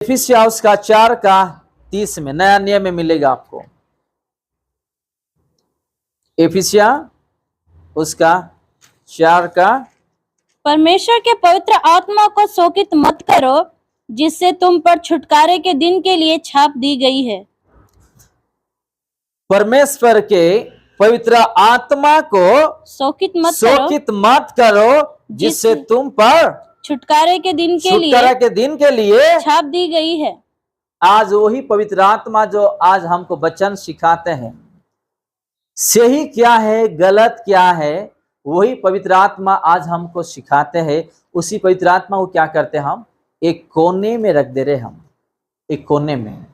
एफिसिया उसका 4:30 में, नया नियम में मिलेगा आपको। एफिसिया उसका 4 परमेश्वर के पवित्र आत्मा को शोकित मत करो, जिससे तुम पर छुटकारे के दिन के लिए छाप दी गई है। परमेश्वर के पवित्र आत्मा को शोकित मत करो, जिससे तुम पर छुटकारे के दिन के लिए छाप दी गई है। आज वही पवित्र आत्मा जो आज हमको वचन सिखाते हैं, सही क्या है गलत क्या है, वही पवित्र आत्मा आज हमको सिखाते हैं। उसी पवित्र आत्मा को क्या करते हैं, हम एक कोने में रख दे रहे। हम एक कोने में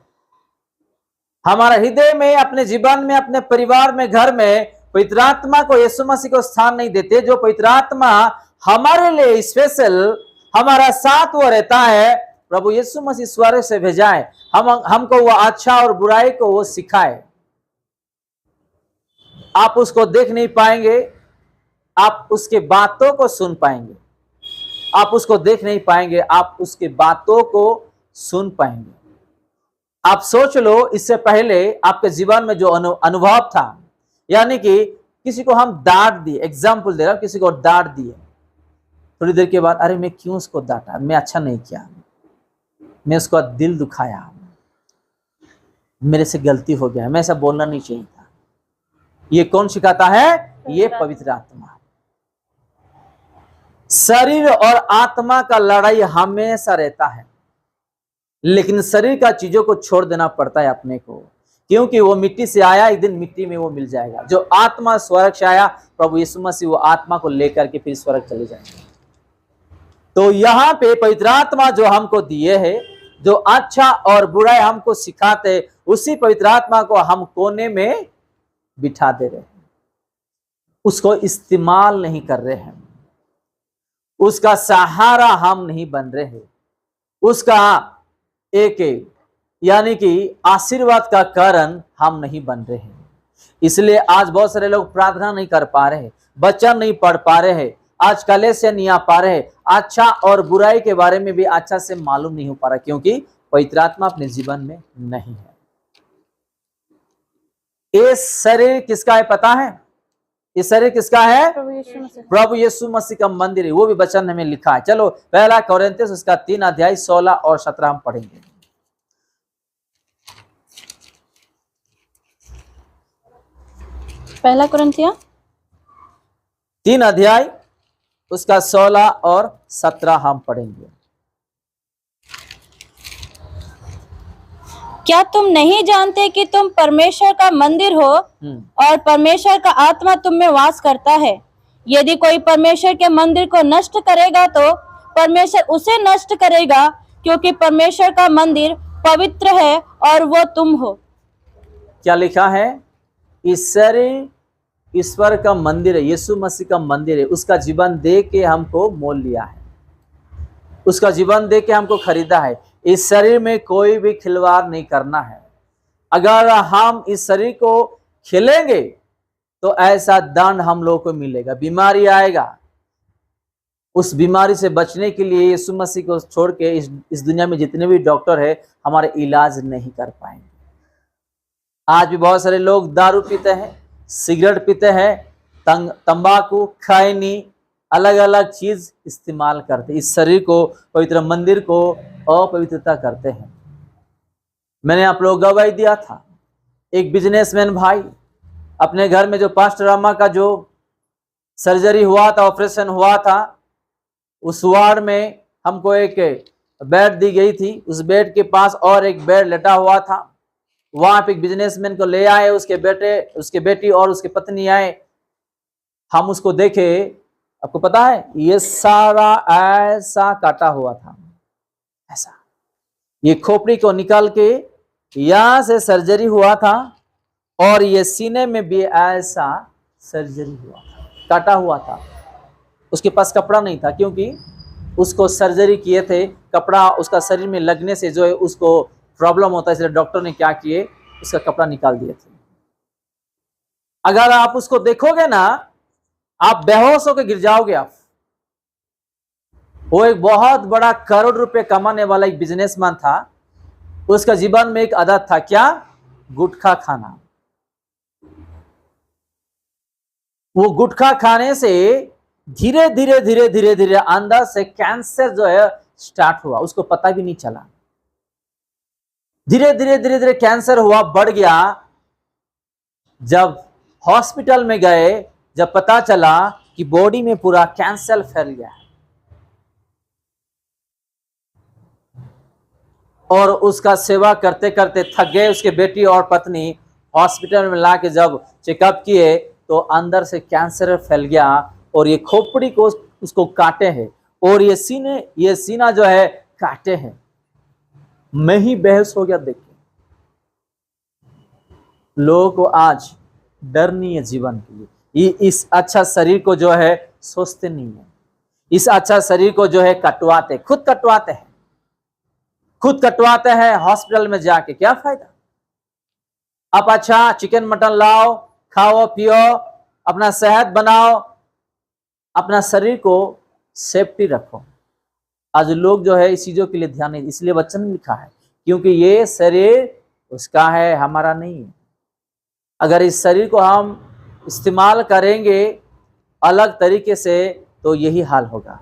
हमारा हृदय में, अपने जीवन में, अपने परिवार में, घर में पवित्र आत्मा को, यीशु मसीह को स्थान नहीं देते। जो पवित्र आत्मा हमारे लिए स्पेशल हमारा साथ वो रहता है, प्रभु यीशु मसीह स्वर्ग से भेजा है हमको वो अच्छा और बुराई को वो सिखाए। आप उसको देख नहीं पाएंगे, आप उसके बातों को सुन पाएंगे। आप उसको देख नहीं पाएंगे, आप उसके बातों को सुन पाएंगे। आप सोच लो, इससे पहले आपके जीवन में जो अनुभव था, यानी कि किसी को हम डांट दिए, एग्जाम्पल दे रहा हूं, किसी को डांट दिए, थोड़ी देर के बाद अरे मैं क्यों उसको डांटा, मैं अच्छा नहीं किया, मैं उसका दिल दुखाया, मेरे से गलती हो गया, मैं ऐसा बोलना नहीं चाहिए था। ये कौन सिखाता है? ये पवित्र आत्मा। शरीर और आत्मा का लड़ाई हमेशा रहता है, लेकिन शरीर का चीजों को छोड़ देना पड़ता है अपने को, क्योंकि वो मिट्टी से आया, एक दिन मिट्टी में वो मिल जाएगा। जो आत्मा स्वर्ग से आया, प्रभु यीशु मसीह वो आत्मा को लेकर के फिर स्वर्ग चले जाएंगे। तो यहाँ पे पवित्र आत्मा जो हमको दिए है, जो अच्छा और बुराई हमको सिखाते, उसी पवित्र आत्मा को हम कोने में बिठा दे रहे हैं, उसको इस्तेमाल नहीं कर रहे हैं, उसका सहारा हम नहीं बन रहे हैं, उसका एक यानी कि आशीर्वाद का कारण हम नहीं बन रहे हैं। इसलिए आज बहुत सारे लोग प्रार्थना नहीं कर पा रहे, वचन नहीं पढ़ पा रहे हैं, आज कले से नहीं आ पा रहे, अच्छा और बुराई के बारे में भी अच्छा से मालूम नहीं हो पा रहा, क्योंकि पवित्र आत्मा अपने जीवन में नहीं है। ये शरीर किसका है पता है? ये शरीर किसका है? प्रभु यीशु मसीह का मंदिर है। वो भी वचन में लिखा है। चलो पहला कोरिन्थियस उसका 3 16 और 17 हम पढ़ेंगे। पहला कोरिन्थिया 3 उसका 16 और 17 हम पढ़ेंगे। क्या तुम नहीं जानते कि तुम परमेश्वर का मंदिर हो और परमेश्वर का आत्मा तुम में वास करता है? यदि कोई परमेश्वर के मंदिर को नष्ट करेगा तो परमेश्वर उसे नष्ट करेगा, क्योंकि परमेश्वर का मंदिर पवित्र है और वो तुम हो। क्या लिखा है? इस शरीर ईश्वर का मंदिर है, यीशु मसीह का मंदिर है। उसका जीवन दे के हमको मोल लिया है, उसका जीवन दे के हमको खरीदा है। इस शरीर में कोई भी खिलवाड़ नहीं करना है। अगर हम इस शरीर को खेलेंगे तो ऐसा दंड हम लोगों को मिलेगा, बीमारी आएगा। उस बीमारी से बचने के लिए यीशु मसीह को छोड़ के इस दुनिया में जितने भी डॉक्टर है हमारे इलाज नहीं कर पाएंगे। आज भी बहुत सारे लोग दारू पीते हैं, सिगरेट पीते हैं, तंबाकू, खैनी, अलग अलग चीज इस्तेमाल करते, इस शरीर को, पवित्र मंदिर को अपवित्रता करते हैं। मैंने आप लोग गवाही दिया था, एक बिजनेसमैन भाई अपने घर में जो पास्टर अम्मा का जो सर्जरी हुआ था, ऑपरेशन हुआ था, उस वार्ड में हमको एक बेड दी गई थी। उस बेड के पास और एक बेड लेटा हुआ था। वहां पे एक बिजनेसमैन को ले आए, उसके बेटे, उसके बेटी और उसकी पत्नी आए। हम उसको देखे, आपको पता है ये सारा ऐसा काटा हुआ था, ऐसा। ये खोपड़ी को निकाल के यहां से सर्जरी हुआ था और ये सीने में भी ऐसा सर्जरी हुआ था, काटा हुआ था। उसके पास कपड़ा नहीं था, क्योंकि उसको सर्जरी किए थे, कपड़ा उसका शरीर में लगने से जो है उसको प्रॉब्लम होता है, इसलिए डॉक्टर ने क्या किए, उसका कपड़ा निकाल दिए थे। अगर आप उसको देखोगे ना, आप बेहोश होकर गिर जाओगे। आप, वो एक बहुत बड़ा करोड़ रुपए कमाने वाला एक बिजनेसमैन था, उसका जीवन में एक आदत था, क्या? गुटखा खाना। वो गुटखा खाने से धीरे धीरे धीरे धीरे धीरे अंदर से कैंसर जो है स्टार्ट हुआ, उसको पता भी नहीं चला। धीरे धीरे धीरे धीरे कैंसर हुआ, बढ़ गया। जब हॉस्पिटल में गए, जब पता चला कि बॉडी में पूरा कैंसर फैल गया है, और उसका सेवा करते करते थक गए। उसके बेटी और पत्नी हॉस्पिटल में लाके जब चेकअप किए तो अंदर से कैंसर फैल गया, और ये खोपड़ी को उसको काटे हैं, और ये सीना जो है काटे हैं। मैं ही बेहोश हो गया। देखिए, लोगों को आज डर नहीं है जीवन के लिए। ये इस अच्छा शरीर को जो है सोचते नहीं है। इस अच्छा शरीर को जो है कटवाते, खुद कटवाते हैं, खुद कटवाते हैं हॉस्पिटल में जाके। क्या फायदा? आप अच्छा चिकन मटन लाओ, खाओ पियो, अपना सेहत बनाओ, अपना शरीर को सेफ्टी रखो। आज लोग जो है इस चीजों के लिए ध्यान नहीं, इसलिए वचन में लिखा है, क्योंकि ये शरीर उसका है, हमारा नहीं है। अगर इस शरीर को हम इस्तेमाल करेंगे अलग तरीके से तो यही हाल होगा।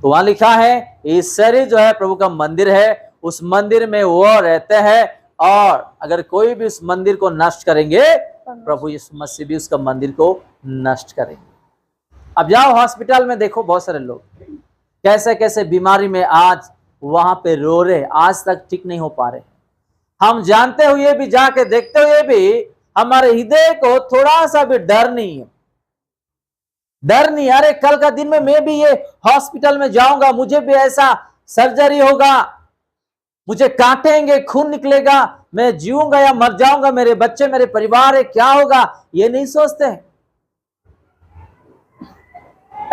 तो वहां लिखा है इस शरीर जो है प्रभु का मंदिर है, उस मंदिर में वो रहते हैं, और अगर कोई भी उस मंदिर को नष्ट करेंगे, प्रभु यीशु मसीह भी उसका मंदिर को नष्ट करेंगे। अब जाओ हॉस्पिटल में, देखो बहुत सारे लोग कैसे कैसे बीमारी में आज वहां पे रो रहे, आज तक ठीक नहीं हो पा रहे। हम जानते हुए भी, जाके देखते हुए भी हमारे हृदय को थोड़ा सा भी डर नहीं है। डर नहीं, अरे कल का दिन में मैं भी ये हॉस्पिटल में जाऊंगा, मुझे भी ऐसा सर्जरी होगा, मुझे काटेंगे, खून निकलेगा, मैं जीऊंगा या मर जाऊंगा, मेरे बच्चे मेरे परिवार है, क्या होगा, ये नहीं सोचते हैं।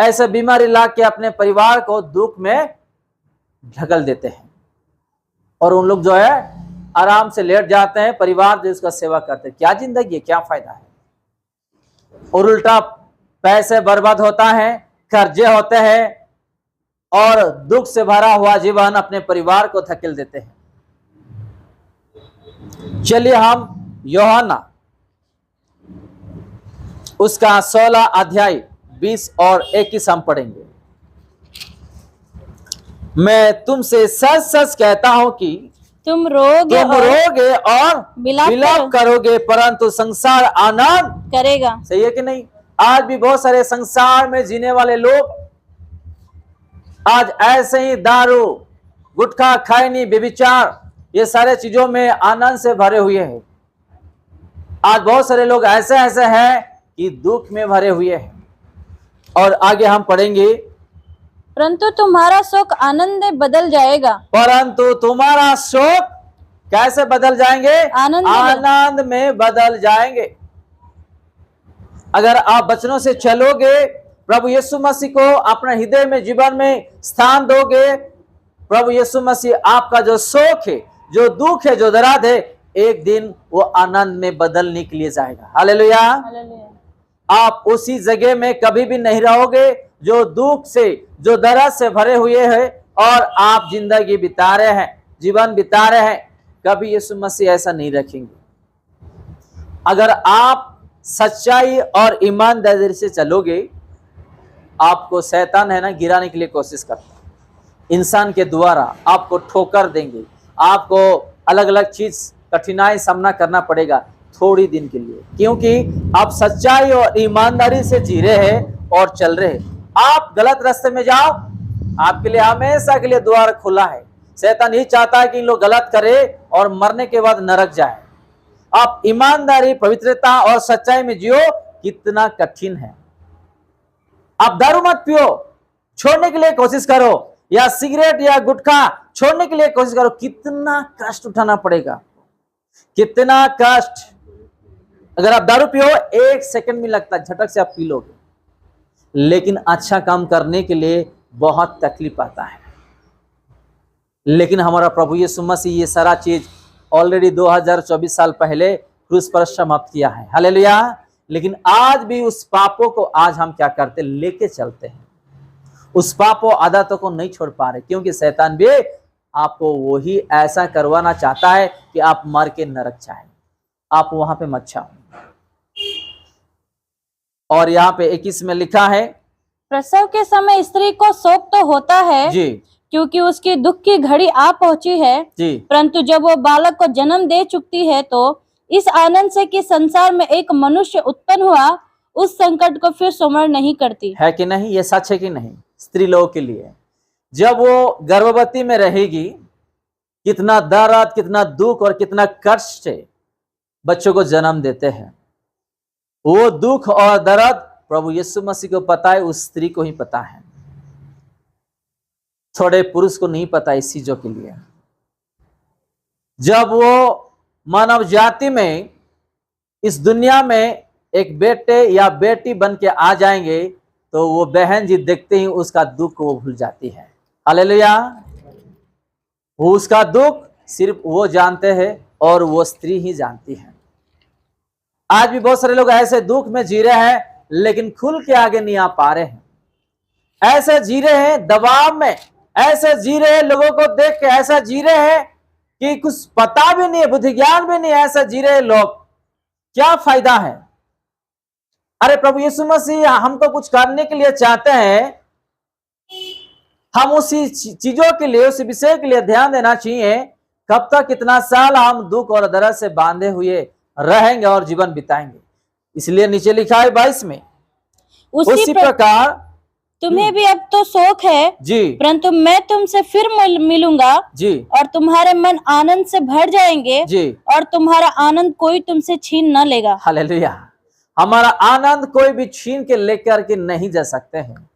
ऐसा बीमारी ला के अपने परिवार को दुख में ढकल देते हैं, और उन लोग जो है आराम से लेट जाते हैं, परिवार जो उसका सेवा करते हैं। क्या जिंदगी है, क्या फायदा है? और उल्टा पैसे बर्बाद होता है, कर्जे होते हैं, और दुख से भरा हुआ जीवन अपने परिवार को धकेल देते हैं। चलिए हम यूहन्ना उसका 16 अध्याय 20 और 21 हम पढ़ेंगे। मैं तुमसे सच सच कहता हूं कि तुम रोगे और विलाप करोगे, परंतु संसार आनंद करेगा। सही है कि नहीं? आज भी बहुत सारे संसार में जीने वाले लोग आज ऐसे ही दारू, गुटखा, खैनी, व्यभिचार, ये सारे चीजों में आनंद से भरे हुए हैं। आज बहुत सारे लोग ऐसे ऐसे हैं कि दुख में भरे हुए हैं। और आगे हम पढ़ेंगे, परंतु तुम्हारा शोक आनंद में बदल जाएगा। परंतु तुम्हारा शोक कैसे बदल जाएंगे? आनंद में बदल जाएंगे। अगर आप वचनों से चलोगे, प्रभु यीशु मसीह को अपने हृदय में, जीवन में स्थान दोगे, प्रभु यीशु मसीह आपका जो शोक है, जो दुख है, जो दर्द है, एक दिन वो आनंद में बदलने के लिए जाएगा। हालेलुया। आप उसी जगह में कभी भी नहीं रहोगे जो दुख से, जो दर्द से भरे हुए है, और आप जिंदगी बिता रहे हैं, जीवन बिता रहे हैं। कभी यीशु मसीह ऐसा नहीं रखेंगे। अगर आप सच्चाई और ईमानदारी से चलोगे, आपको शैतान है ना गिराने के लिए कोशिश करता है। इंसान के द्वारा आपको ठोकर देंगे, आपको अलग अलग चीज कठिनाई सामना करना पड़ेगा थोड़ी दिन के लिए, क्योंकि आप सच्चाई और ईमानदारी से जी रहे हैं और चल रहे हैं। आप गलत रास्ते में जाओ, आपके लिए हमेशा के लिए द्वार खुला है। शैतान यही चाहता है कि इन लोग गलत करे और मरने के बाद नरक जाए। आप ईमानदारी, पवित्रता और सच्चाई में जियो, कितना कठिन है। आप दारू मत पियो, छोड़ने के लिए कोशिश करो, या सिगरेट या गुटखा छोड़ने के लिए कोशिश करो, कितना कष्ट उठाना पड़ेगा, कितना कष्ट। अगर आप दारू पियो, 1 सेकंड में लगता है, झटक से आप पी लोगे, लेकिन अच्छा काम करने के लिए बहुत तकलीफ आता है। लेकिन हमारा प्रभु यीशु मसीह ये सारा चीज ऑलरेडी 2024 साल पहले क्रूस पर समाप्त किया है। हालेलुया। लेकिन आज भी उस पापों को आज हम क्या करते, लेके चलते हैं। उस पापों आदतों को नहीं छोड़ पा रहे, क्योंकि शैतान भी आपको वही ऐसा करवाना चाहता है कि आप मर के नरक जाएं, आप वहां पे मत जाओ। और यहाँ पे 21 में लिखा है, प्रसव के समय स्त्री को शोक तो होता है जी क्योंकि उसकी दुख की घड़ी आ पहुंची है, जी, परंतु जब वो बालक को जन्म दे चुकती है तो इस आनंद से कि संसार में एक मनुष्य उत्पन्न हुआ, उस संकट को फिर स्मरण नहीं करती। है कि नहीं? ये सच है कि नहीं? स्त्री लोगों के लिए जब वो गर्भवती में रहेगी, कितना दर्द, कितना दुख और कितना कष्ट से बच्चों को जन्म देते हैं। वो दुख और दर्द प्रभु यीशु मसीह को पता है, उस स्त्री को ही पता है, थोड़े पुरुष को नहीं पता इस चीजों के लिए। जब वो मानव जाति में, इस दुनिया में एक बेटे या बेटी बन के आ जाएंगे तो वो बहन जी देखते ही उसका दुख वो भूल जाती है। हालेलुया। वो उसका दुख सिर्फ वो जानते हैं और वो स्त्री ही जानती है। आज भी बहुत सारे लोग ऐसे दुख में जी रहे हैं लेकिन खुल के आगे नहीं आ पा रहे हैं, ऐसे जी रहे हैं दबाव में, ऐसे जी रहे हैं लोगों को देख के, ऐसा जी रहे हैं कि कुछ पता भी नहीं है, बुद्धि ज्ञान भी नहीं, ऐसा जी रहे लोग। क्या फायदा है? अरे प्रभु यीशु मसीह हमको कुछ करने के लिए चाहते हैं, हम उसी चीजों के लिए, उसी विषय के लिए ध्यान देना चाहिए। कब तक कितना साल हम दुख और दर्द से बांधे हुए रहेंगे और जीवन बिताएंगे? इसलिए नीचे लिखा है 22 में, उसी प्रकार तुम्हें भी अब तो शोक है जी परंतु मैं तुमसे फिर मिलूंगा जी और तुम्हारे मन आनंद से भर जाएंगे जी, और तुम्हारा आनंद कोई तुमसे छीन न लेगा। हालेलुया। हमारा आनंद कोई भी छीन के लेकर के नहीं जा सकते हैं।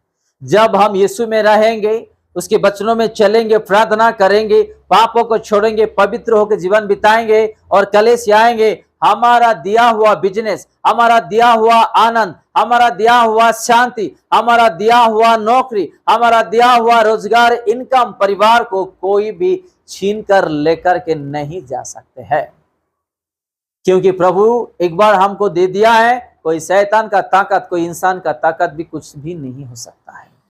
जब हम यीशु में रहेंगे, उसके वचनों में चलेंगे, प्रार्थना करेंगे, पापों को छोड़ेंगे, पवित्र होकर जीवन बिताएंगे और कलेश आएंगे, हमारा दिया हुआ बिजनेस, हमारा दिया हुआ आनंद, हमारा दिया हुआ शांति, हमारा दिया हुआ नौकरी, हमारा दिया हुआ रोजगार, इनकम, परिवार को कोई भी छीन कर लेकर के नहीं जा सकते हैं। क्योंकि प्रभु एक बार हमको दे दिया है, कोई शैतान का ताकत, कोई इंसान का ताकत भी कुछ भी नहीं हो सकता है।